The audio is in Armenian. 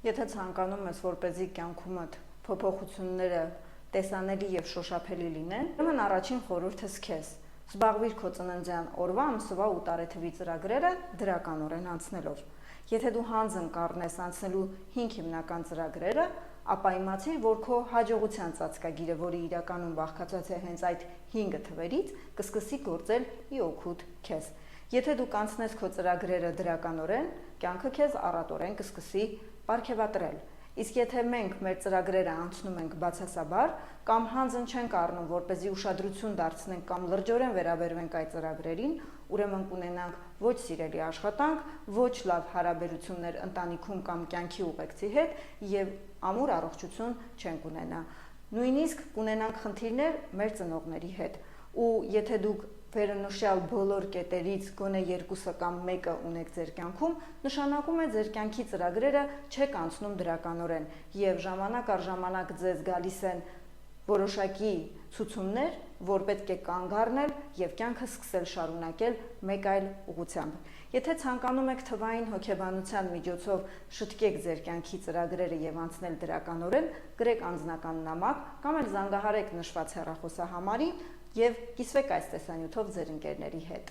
Եթե ցանկանում ես, որպեսզի կյանքումդ փոփոխությունները տեսանելի եւ շոշափելի լինեն, ուրեմն առաջին խորհուրդս քեզ զբաղվիր քո ծննդյան օրվա, ամսվա ու տարեթվի ծրագրերը դրականորեն անցնելով։ Եթե դու հանձն կառնես անցնելու 5 հիմնական ծրագրերը, ապա իմացիր, որ քո հաջողության ծածկագիրը, որը իրականում բաղկացած է հենց այդ 5 թվերից, կսկսի գործել ի օգուտ քեզ։ Եթե դու կանցնես քո ծրագրերը դրականորեն, կյանքը քեզ առատորեն կսկսի պարգևատրել։ Իսկ եթե մենք մեր ծրագրերը անցնում ենք բացասաբար կամ հանձն չենք առնում, որպեսզի ուշադրություն դարձնենք կամ լրջորեն վերաբերվենք այդ ծրագրերին, ուրեմն կունենանք ոչ սիրելի աշխատանք, ոչ լավ հարաբերություններ ընտանիքում կամ կյանքի ուղեկցի հետ եւ ամուր առողջություն չենք ունենա։ Նույնիսկ կունենանք խնդիրներ մեր ծնողների հետ։ Ու եթե դուք վերնշյալ բոլոր կետերից գոնե 2-ը կամ 1-ը ունեք ձեր կյանքում, նշանակում է ձեր կյանքի ծրագրերը չեք անցնում դրականորեն եւ ժամանակ առ ժամանակ ձեզ գալիս են որոշակի ցուցումներ, որ պետք է կանգ առնել եւ կյանքը սկսել շարունակել մեկ այլ ուղղությամբ։ Եթե ցանկանում եք թվային հոգեբանության միջոցով շտկեք ձեր կյանքի ծրագրերը եւ անցնել դրականորեն, գրեք անձնական նամակ կամ էլ զանգահարեք նշված հեռախոսահամարին եւ կիսվեք այս տեսանյութով ձեր ընկերների հետ։